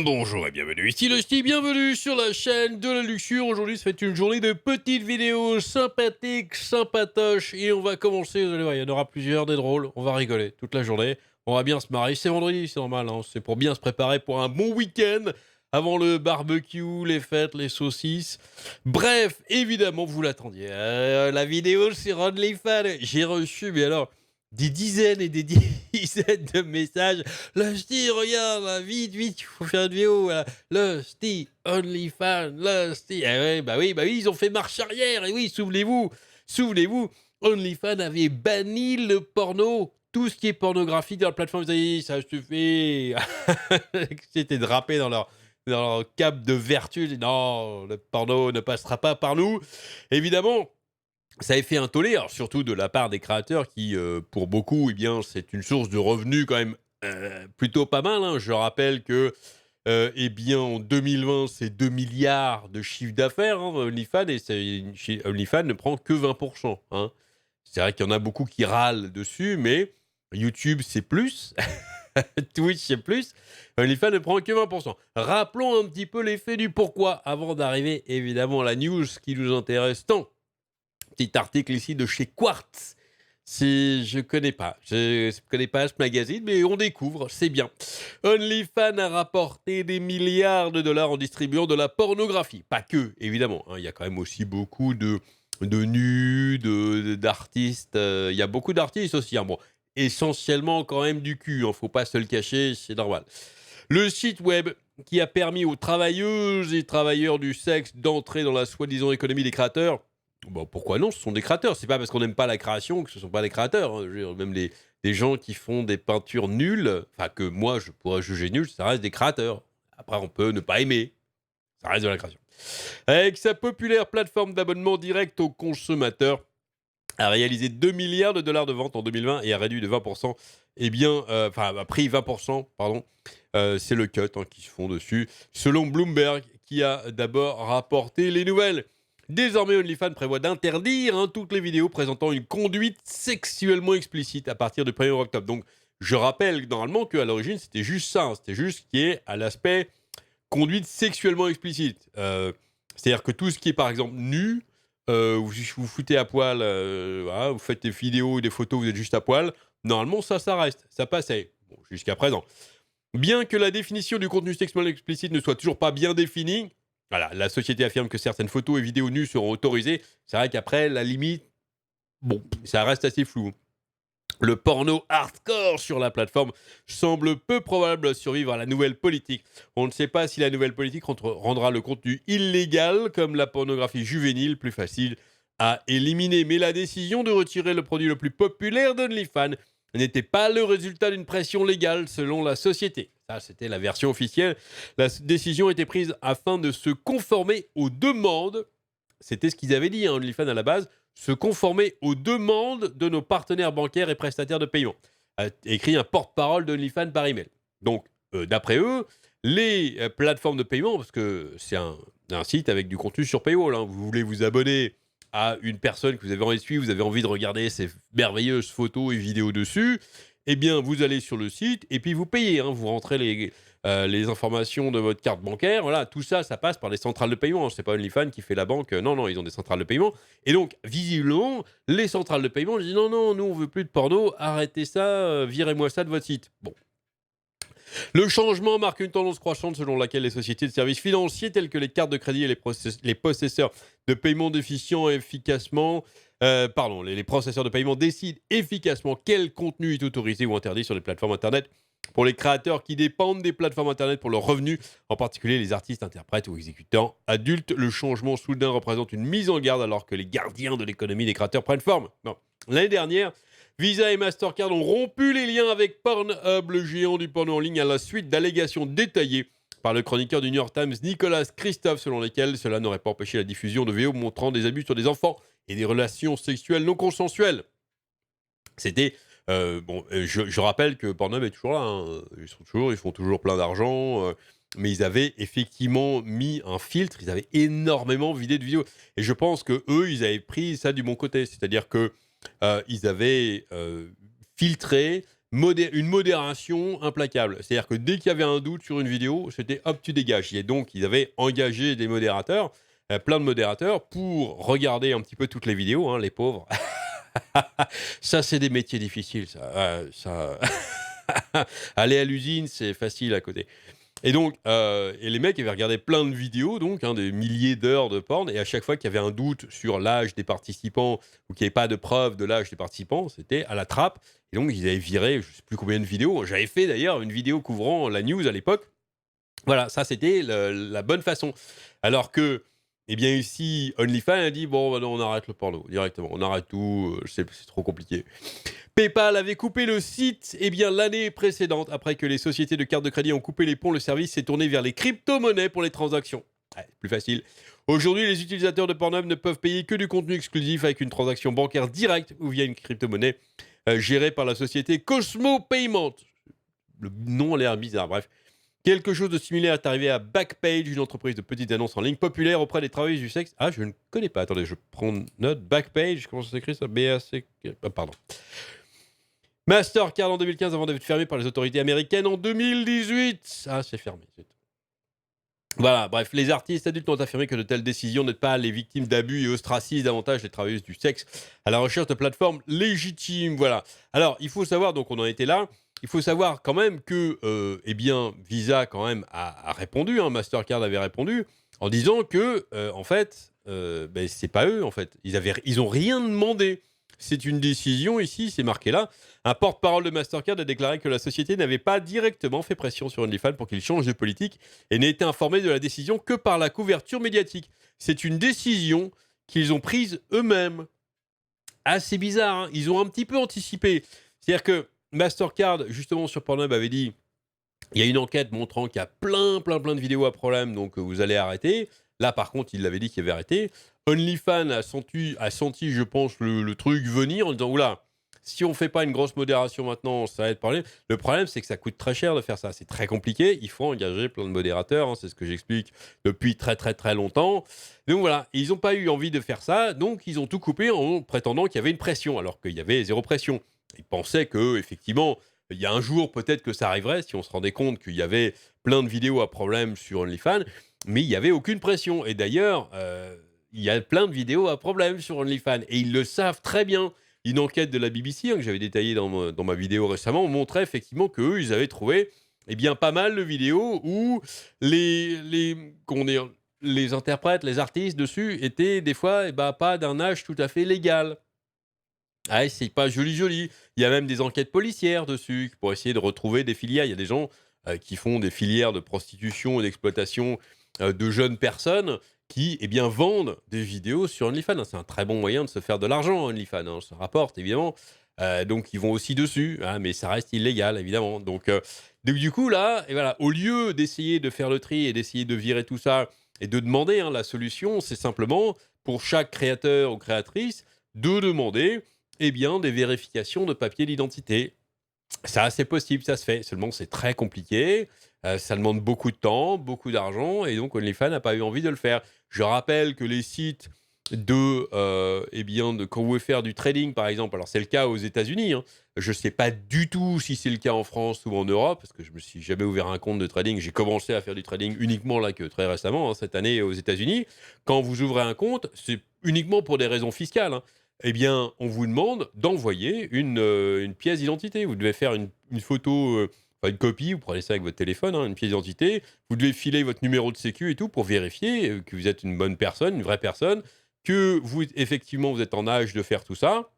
Bonjour et bienvenue, ici le Sti, bienvenue sur la chaîne de la luxure. Aujourd'hui, ça va être une journée de petites vidéos sympathiques, sympatoches. Et on va commencer, vous allez voir, il y en aura plusieurs, des drôles. On va rigoler toute la journée, on va bien se marrer. C'est vendredi, c'est normal, hein, c'est pour bien se préparer pour un bon week-end. Avant le barbecue, les fêtes, les saucisses. Bref, évidemment, vous l'attendiez. La vidéo sur OnlyFans, j'ai reçu, mais alors, des dizaines et des dizaines de messages. Le Sti, regarde, là, vite, vite, il faut faire une vidéo. Là. Le Sti, OnlyFans, le Sti. Eh ouais, bah oui, ils ont fait marche arrière. Et oui, souvenez-vous, OnlyFans avait banni le porno. Tout ce qui est pornographique dans la plateforme, ils avaient dit, ça suffit. C'était drapé dans leur cape de vertu. Ils disaient, non, le porno ne passera pas par nous. Évidemment, ça a fait un tollé, alors surtout de la part des créateurs qui, pour beaucoup, eh bien, c'est une source de revenus quand même plutôt pas mal, hein. Je rappelle que, eh bien, en 2020, c'est 2 milliards de chiffre d'affaires, hein, OnlyFans, et OnlyFans ne prend que 20%, hein. C'est vrai qu'il y en a beaucoup qui râlent dessus, mais YouTube, c'est plus, Twitch, c'est plus. OnlyFans ne prend que 20%. Rappelons un petit peu l'effet du pourquoi avant d'arriver évidemment à la news qui nous intéresse tant. Petit article ici de chez Quartz. Je connais pas. Je connais pas ce magazine, mais on découvre, c'est bien. OnlyFans a rapporté des milliards de dollars en distribuant de la pornographie. Pas que, évidemment, hein. Il y a quand même aussi beaucoup de nus, d'artistes. Il y a beaucoup d'artistes aussi, hein. Bon, essentiellement quand même du cul, hein. Faut pas se le cacher, c'est normal. Le site web qui a permis aux travailleuses et travailleurs du sexe d'entrer dans la soi-disant économie des créateurs. Bon, pourquoi non? Ce sont des créateurs. C'est pas parce qu'on n'aime pas la création que ce ne sont pas des créateurs, hein. Je veux dire, même les gens qui font des peintures nulles, enfin que moi je pourrais juger nulles, ça reste des créateurs. Après, on peut ne pas aimer, ça reste de la création. Avec sa populaire plateforme d'abonnement direct aux consommateurs, a réalisé 2 milliards de dollars de ventes en 2020 et a réduit de 20%. Eh bien, a pris 20%, pardon. C'est le cut, hein, qui se font dessus. Selon Bloomberg, qui a d'abord rapporté les nouvelles. Désormais, OnlyFans prévoit d'interdire, hein, toutes les vidéos présentant une conduite sexuellement explicite à partir du 1er octobre. Donc, je rappelle normalement qu'à l'origine, c'était juste ça, hein. C'était juste ce qui est à l'aspect conduite sexuellement explicite. C'est-à-dire que tout ce qui est, par exemple, nu, vous foutez à poil, voilà, vous faites des vidéos ou des photos, vous êtes juste à poil, normalement, ça reste, ça passait. Bon, jusqu'à présent. Bien que la définition du contenu sexuellement explicite ne soit toujours pas bien définie, voilà, la société affirme que certaines photos et vidéos nues seront autorisées. C'est vrai qu'après, la limite, bon, ça reste assez flou. Le porno hardcore sur la plateforme semble peu probable survivre à la nouvelle politique. On ne sait pas si la nouvelle politique rendra le contenu illégal, comme la pornographie juvénile, plus facile à éliminer. Mais la décision de retirer le produit le plus populaire d'OnlyFans n'était pas le résultat d'une pression légale, selon la société. Ça, c'était la version officielle. La décision a été prise afin de se conformer aux demandes. C'était ce qu'ils avaient dit, hein, OnlyFans à la base, se conformer aux demandes de nos partenaires bancaires et prestataires de paiement, a écrit un porte-parole d'OnlyFans par email. Donc, d'après eux, les plateformes de paiement, parce que c'est un site avec du contenu sur paywall, hein, vous voulez vous abonner à une personne que vous avez envie de suivre, vous avez envie de regarder ces merveilleuses photos et vidéos dessus, eh bien, vous allez sur le site et puis vous payez, hein, vous rentrez les informations de votre carte bancaire, voilà, tout ça, ça passe par les centrales de paiement. C'est pas OnlyFans qui fait la banque, non, ils ont des centrales de paiement. Et donc, visiblement, les centrales de paiement disent non, nous on veut plus de porno, arrêtez ça, virez-moi ça de votre site. Bon. Le changement marque une tendance croissante selon laquelle les sociétés de services financiers telles que les cartes de crédit et les possesseurs de paiement déficient efficacement, les processeurs de paiement décident efficacement quel contenu est autorisé ou interdit sur les plateformes Internet. Pour les créateurs qui dépendent des plateformes Internet pour leurs revenus, en particulier les artistes, interprètes ou exécutants adultes, le changement soudain représente une mise en garde alors que les gardiens de l'économie des créateurs prennent forme. Non. L'année dernière, Visa et Mastercard ont rompu les liens avec Pornhub, le géant du porno en ligne, à la suite d'allégations détaillées par le chroniqueur du New York Times, Nicolas Christophe, selon lesquelles cela n'aurait pas empêché la diffusion de vidéos montrant des abus sur des enfants et des relations sexuelles non consensuelles. C'était... je rappelle que Pornhub est toujours là, hein. Ils font toujours plein d'argent, mais ils avaient effectivement mis un filtre, ils avaient énormément vidé de vidéos. Et je pense que eux, ils avaient pris ça du bon côté, c'est-à-dire que ils avaient filtré une modération implacable. C'est-à-dire que dès qu'il y avait un doute sur une vidéo, c'était hop, tu dégages. Et donc, ils avaient engagé des modérateurs, plein de modérateurs, pour regarder un petit peu toutes les vidéos, hein, les pauvres. Ça, c'est des métiers difficiles, ça. Aller à l'usine, c'est facile à côté. Et donc, et les mecs avaient regardé plein de vidéos, donc, hein, des milliers d'heures de porn, et à chaque fois qu'il y avait un doute sur l'âge des participants ou qu'il n'y avait pas de preuve de l'âge des participants, c'était à la trappe. Et donc, ils avaient viré, je ne sais plus combien de vidéos. J'avais fait d'ailleurs une vidéo couvrant la news à l'époque. Voilà, ça c'était la bonne façon. Alors que, eh bien ici, OnlyFans a dit bon, bah non, on arrête le porno directement, on arrête tout, c'est trop compliqué. PayPal avait coupé le site l'année précédente. Après que les sociétés de cartes de crédit ont coupé les ponts, le service s'est tourné vers les crypto-monnaies pour les transactions. Ouais, plus facile. Aujourd'hui, les utilisateurs de Pornhub ne peuvent payer que du contenu exclusif avec une transaction bancaire directe ou via une crypto-monnaie gérée par la société Cosmo Payment. Le nom a l'air bizarre, bref. Quelque chose de similaire est arrivé à Backpage, une entreprise de petites annonces en ligne populaire auprès des travailleuses du sexe. Ah, je ne connais pas. Attendez, je prends note. Backpage, comment ça s'écrit ça? B-A-C... pardon. Mastercard en 2015 avant d'être fermé par les autorités américaines en 2018. Ah, c'est fermé. Voilà, bref, les artistes adultes ont affirmé que de telles décisions n'aident pas les victimes d'abus et ostracisent davantage les travailleuses du sexe à la recherche de plateformes légitimes. Voilà. Alors, il faut savoir, donc on en était là, il faut savoir quand même que Visa quand même a répondu, hein, Mastercard avait répondu en disant que, en fait, c'est pas eux, en fait. Ils ont rien demandé. C'est une décision ici, c'est marqué là. Un porte-parole de Mastercard a déclaré que la société n'avait pas directement fait pression sur OnlyFans pour qu'il change de politique et n'a été informé de la décision que par la couverture médiatique. C'est une décision qu'ils ont prise eux-mêmes. Ah, c'est bizarre, hein. Ils ont un petit peu anticipé. C'est-à-dire que Mastercard, justement sur Pornhub, avait dit il y a une enquête montrant qu'il y a plein de vidéos à problème, donc vous allez arrêter. Là, par contre, il l'avait dit qu'il avait arrêté. OnlyFans a senti, je pense, le truc venir en disant oula, si on ne fait pas une grosse modération maintenant, ça va être parlé. Le problème, c'est que ça coûte très cher de faire ça. C'est très compliqué. Il faut engager plein de modérateurs. Hein, c'est ce que j'explique depuis très longtemps. Donc voilà, ils n'ont pas eu envie de faire ça. Donc ils ont tout coupé en prétendant qu'il y avait une pression, alors qu'il y avait zéro pression. Ils pensaient que effectivement, il y a un jour peut-être que ça arriverait si on se rendait compte qu'il y avait plein de vidéos à problème sur OnlyFans, mais il n'y avait aucune pression. Et d'ailleurs, il y a plein de vidéos à problème sur OnlyFans et ils le savent très bien. Une enquête de la BBC, hein, que j'avais détaillée dans ma vidéo récemment, montrait effectivement qu'eux, ils avaient trouvé pas mal de vidéos où les interprètes, les artistes dessus étaient des fois pas d'un âge tout à fait légal. Ah, c'est pas joli. Il y a même des enquêtes policières dessus pour essayer de retrouver des filières. Il y a des gens qui font des filières de prostitution et d'exploitation de jeunes personnes qui vendent des vidéos sur OnlyFans. C'est un très bon moyen de se faire de l'argent, OnlyFans. Hein, ça rapporte, évidemment. Donc, ils vont aussi dessus, hein, mais ça reste illégal, évidemment. Donc, du coup, là, au lieu d'essayer de faire le tri et d'essayer de virer tout ça et de demander la solution, c'est simplement, pour chaque créateur ou créatrice, de demander des vérifications de papier d'identité. Ça, c'est possible, ça se fait. Seulement, c'est très compliqué. Ça demande beaucoup de temps, beaucoup d'argent. Et donc, OnlyFans n'a pas eu envie de le faire. Je rappelle que les sites quand vous voulez faire du trading, par exemple, alors c'est le cas aux États-Unis. Hein. Je ne sais pas du tout si c'est le cas en France ou en Europe, parce que je ne me suis jamais ouvert un compte de trading. J'ai commencé à faire du trading uniquement là que très récemment, hein, cette année aux États-Unis. Quand vous ouvrez un compte, c'est uniquement pour des raisons fiscales. Hein. On vous demande d'envoyer une pièce d'identité. Vous devez faire une photo, une copie, vous prenez ça avec votre téléphone, hein, une pièce d'identité. Vous devez filer votre numéro de sécu et tout pour vérifier que vous êtes une bonne personne, une vraie personne, que vous êtes en âge de faire tout ça,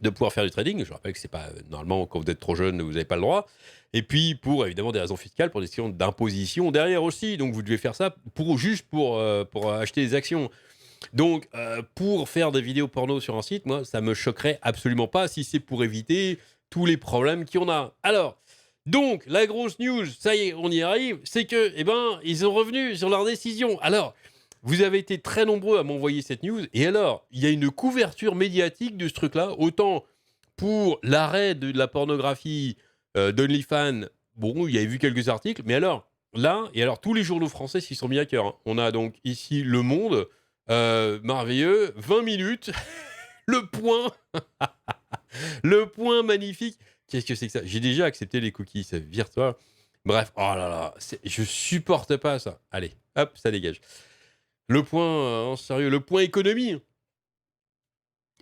de pouvoir faire du trading. Je rappelle que c'est pas normalement quand vous êtes trop jeune, vous n'avez pas le droit. Et puis pour évidemment des raisons fiscales, pour des questions d'imposition derrière aussi. Donc vous devez faire ça pour acheter des actions. Donc, pour faire des vidéos porno sur un site, moi, ça me choquerait absolument pas si c'est pour éviter tous les problèmes qu'il y en a. Alors, donc, la grosse news, ça y est, on y arrive, c'est que, ils sont revenus sur leur décision. Alors, vous avez été très nombreux à m'envoyer cette news, et alors, il y a une couverture médiatique de ce truc-là, autant pour l'arrêt de la pornographie d'OnlyFans, bon, il y avait vu quelques articles, mais alors, là, et alors tous les journaux français s'y sont mis à cœur. Hein. On a donc ici Le Monde, merveilleux, 20 minutes, le point magnifique, Qu'est-ce que c'est que ça? J'ai déjà accepté les cookies, ça vire-toi. Bref, oh là là, je supporte pas ça. Allez, hop, ça dégage. Le point, en sérieux, le point économie.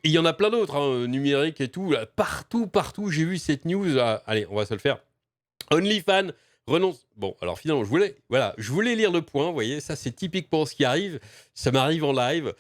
Et il y en a plein d'autres, hein, numérique et tout. Là, partout, j'ai vu cette news. Allez, on va se le faire. OnlyFans renonce. Bon, alors finalement, je voulais lire le point. Vous voyez, ça c'est typiquement ce qui arrive. Ça m'arrive en live.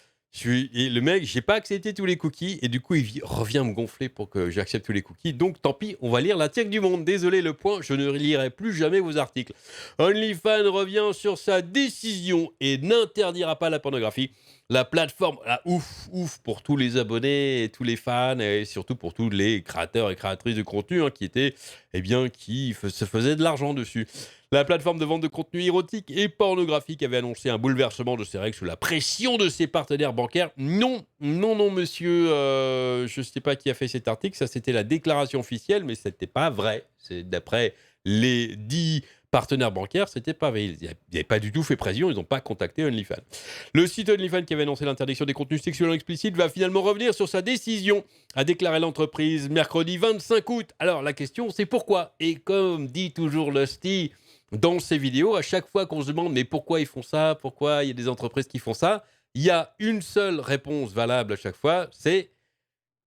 Et le mec, j'ai pas accepté tous les cookies et du coup, il revient me gonfler pour que j'accepte tous les cookies. Donc, tant pis, on va lire la tech du monde. Désolé, le point, je ne lirai plus jamais vos articles. OnlyFans revient sur sa décision et n'interdira pas la pornographie. La plateforme, ouf pour tous les abonnés et tous les fans et surtout pour tous les créateurs et créatrices de contenu qui étaient, se faisaient de l'argent dessus. La plateforme de vente de contenu érotique et pornographique avait annoncé un bouleversement de ses règles sous la pression de ses partenaires bancaires. Non, monsieur, je ne sais pas qui a fait cet article, ça c'était la déclaration officielle, mais ce n'était pas vrai. C'est d'après les 10 partenaires bancaires, c'était pas vrai. Ils n'avaient pas du tout fait pression, ils n'ont pas contacté OnlyFans. Le site OnlyFans qui avait annoncé l'interdiction des contenus sexuellement explicites va finalement revenir sur sa décision, a déclaré l'entreprise mercredi 25 août. Alors la question c'est pourquoi? Et comme dit toujours Lusty dans ses vidéos, à chaque fois qu'on se demande mais pourquoi ils font ça, pourquoi il y a des entreprises qui font ça, il y a une seule réponse valable à chaque fois, c'est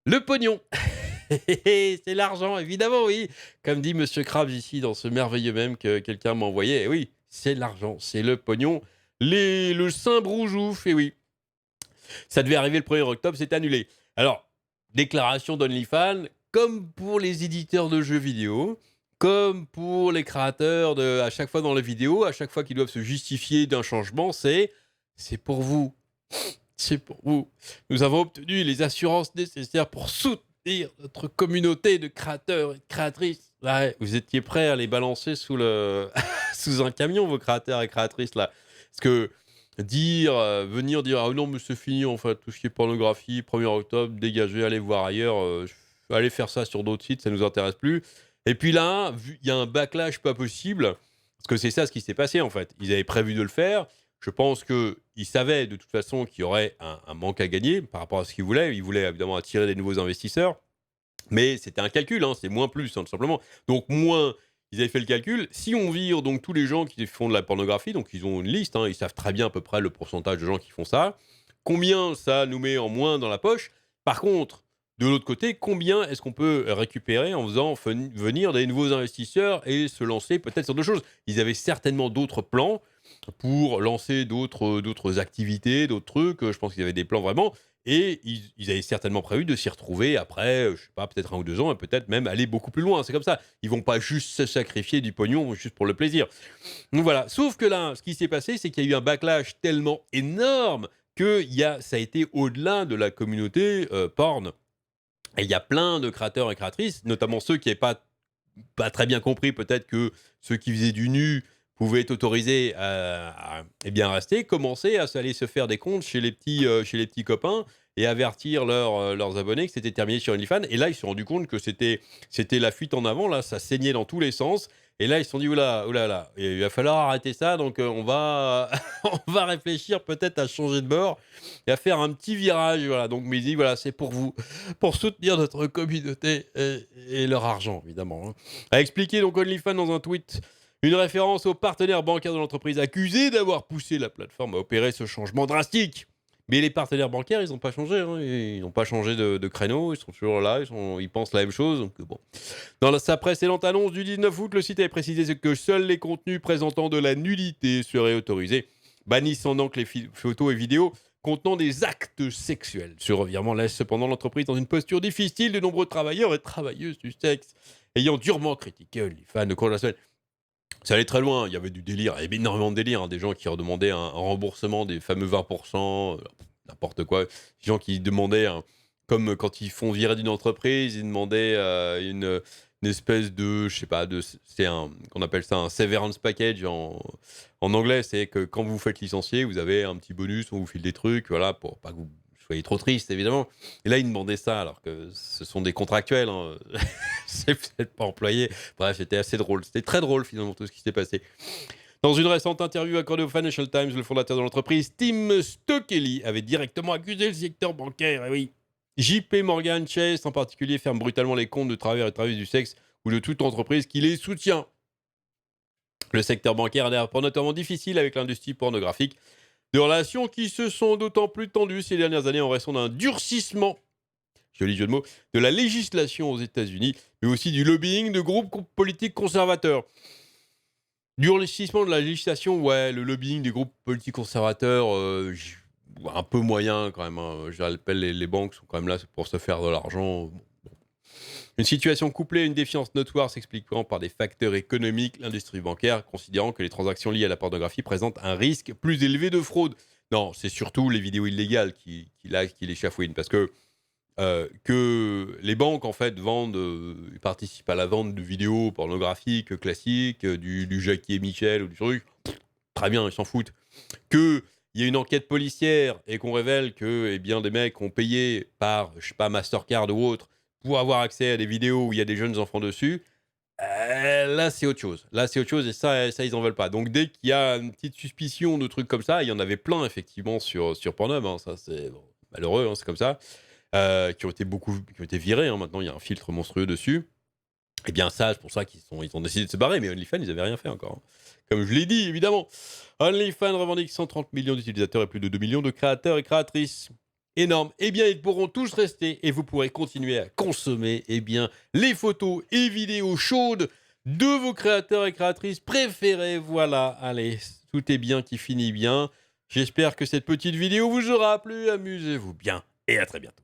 le pognon. C'est l'argent, évidemment, oui. Comme dit Monsieur Krabs ici dans ce merveilleux mème que quelqu'un m'a envoyé. Et oui, c'est l'argent, c'est le pognon. Le Saint Broujouf, et oui. Ça devait arriver le 1er octobre, c'est annulé. Alors, déclaration d'OnlyFans, comme pour les éditeurs de jeux vidéo, comme pour les créateurs, à chaque fois dans les vidéos, à chaque fois qu'ils doivent se justifier d'un changement, c'est pour vous. C'est pour vous. Nous avons obtenu les assurances nécessaires pour soutenir notre communauté de créateurs et de créatrices. Ouais, vous étiez prêts à les balancer sous un camion, vos créateurs et créatrices, là. Parce que venir dire « Ah non, mais c'est fini, en fait, tout ce qui est pornographie, 1er octobre, dégagez, allez voir ailleurs, allez faire ça sur d'autres sites, ça nous intéresse plus. » Et puis là, il y a un backlash pas possible, parce que c'est ça ce qui s'est passé, en fait. Ils avaient prévu de le faire. Je pense qu'ils savaient de toute façon qu'il y aurait un manque à gagner par rapport à ce qu'ils voulaient. Ils voulaient évidemment attirer des nouveaux investisseurs. Mais c'était un calcul, c'est moins plus, tout simplement. Donc moins, ils avaient fait le calcul. Si on vire donc tous les gens qui font de la pornographie, donc ils ont une liste, ils savent très bien à peu près le pourcentage de gens qui font ça, combien ça nous met en moins dans la poche. Par contre, de l'autre côté, combien est-ce qu'on peut récupérer en faisant venir des nouveaux investisseurs et se lancer peut-être sur d'autres choses? Ils avaient certainement d'autres plans pour lancer d'autres activités, d'autres trucs. Je pense qu'ils avaient des plans vraiment. Et ils avaient certainement prévu de s'y retrouver après, je sais pas, peut-être 1 ou 2 ans, et peut-être même aller beaucoup plus loin. C'est comme ça. Ils vont pas juste se sacrifier du pognon juste pour le plaisir. Donc voilà. Sauf que là, ce qui s'est passé, c'est qu'il y a eu un backlash tellement énorme que ça a été au-delà de la communauté porn. Et il y a plein de créateurs et créatrices, notamment ceux qui n'avaient pas très bien compris peut-être que ceux qui faisaient du nu pouvaient être autorisés à rester, commencer à aller se faire des comptes chez les petits copains et avertir leurs abonnés que c'était terminé sur OnlyFans. Et là, ils se sont rendus compte que c'était la fuite en avant. Là, ça saignait dans tous les sens. Et là, ils se sont dit, oula, il va falloir arrêter ça. Donc, on va, on va réfléchir peut-être à changer de bord et à faire un petit virage. Voilà. Donc, mais il dit, voilà, c'est pour vous, pour soutenir notre communauté et leur argent, évidemment. A expliqué donc OnlyFans dans un tweet. Une référence aux partenaires bancaires de l'entreprise accusés d'avoir poussé la plateforme à opérer ce changement drastique. Mais les partenaires bancaires, ils n'ont pas changé. Ils n'ont pas changé de créneau. Ils sont toujours là. Ils pensent la même chose. Donc, bon. Dans sa précédente annonce du 19 août, le site avait précisé que seuls les contenus présentant de la nudité seraient autorisés, bannissant donc les photos et vidéos contenant des actes sexuels. Ce revirement laisse cependant l'entreprise dans une posture difficile. De nombreux travailleurs et travailleuses du sexe ayant durement critiqué OnlyFans au cours de la semaine. Ça allait très loin, il y avait du délire, il y avait énormément de délire, des gens qui redemandaient un remboursement des fameux 20%, n'importe quoi. Des gens qui demandaient, comme quand ils font virer d'une entreprise, ils demandaient une espèce de, je sais pas, qu'on appelle ça un severance package en anglais, c'est que quand vous vous faites licencier, vous avez un petit bonus, on vous file des trucs, voilà, pour pas que vous soyez trop triste, évidemment. Et là, ils demandaient ça, alors que ce sont des contractuels, c'est peut-être pas employé. Bref, c'était assez drôle. C'était très drôle, finalement, tout ce qui s'est passé. Dans une récente interview accordée au Financial Times, le fondateur de l'entreprise, Tim Stokely, avait directement accusé le secteur bancaire. Et oui, JP Morgan Chase, en particulier, ferme brutalement les comptes de travailleurs et travailleuses du sexe ou de toute entreprise qui les soutient. Le secteur bancaire a un rapport notamment difficile avec l'industrie pornographique, de relations qui se sont d'autant plus tendues ces dernières années en raison d'un durcissement, joli jeu de mots, de la législation aux États-Unis, mais aussi du lobbying de groupes politiques conservateurs. Durcissement de la législation, ouais, le lobbying des groupes politiques conservateurs, un peu moyen quand même. Hein. Je rappelle, les banques sont quand même là pour se faire de l'argent. Une situation couplée à une défiance notoire s'expliquant par des facteurs économiques, l'industrie bancaire considérant que les transactions liées à la pornographie présentent un risque plus élevé de fraude. Non, c'est surtout les vidéos illégales qui les chafouinent, parce que les banques en fait vendent, ils participent à la vente de vidéos pornographiques classiques, du Jackie et Michel ou du truc. Très bien, ils s'en foutent. Qu'il y ait une enquête policière et qu'on révèle que eh bien, des mecs ont payé par, je sais pas, Mastercard ou autre pour avoir accès à des vidéos où il y a des jeunes enfants dessus, là, c'est autre chose. Là, c'est autre chose et ça ils en veulent pas. Donc, dès qu'il y a une petite suspicion de trucs comme ça, il y en avait plein, effectivement, sur Pornhub. Hein, ça, c'est malheureux, hein, c'est comme ça. Qui ont été virés. Hein, maintenant, il y a un filtre monstrueux dessus. Et bien ça, c'est pour ça ils ont décidé de se barrer, mais OnlyFans, ils n'avaient rien fait encore. Hein. Comme je l'ai dit, évidemment. OnlyFans revendique 130 millions d'utilisateurs et plus de 2 millions de créateurs et créatrices. Énorme. Eh bien, ils pourront tous rester et vous pourrez continuer à consommer les photos et vidéos chaudes de vos créateurs et créatrices préférés. Voilà, allez, tout est bien qui finit bien. J'espère que cette petite vidéo vous aura plu. Amusez-vous bien et à très bientôt.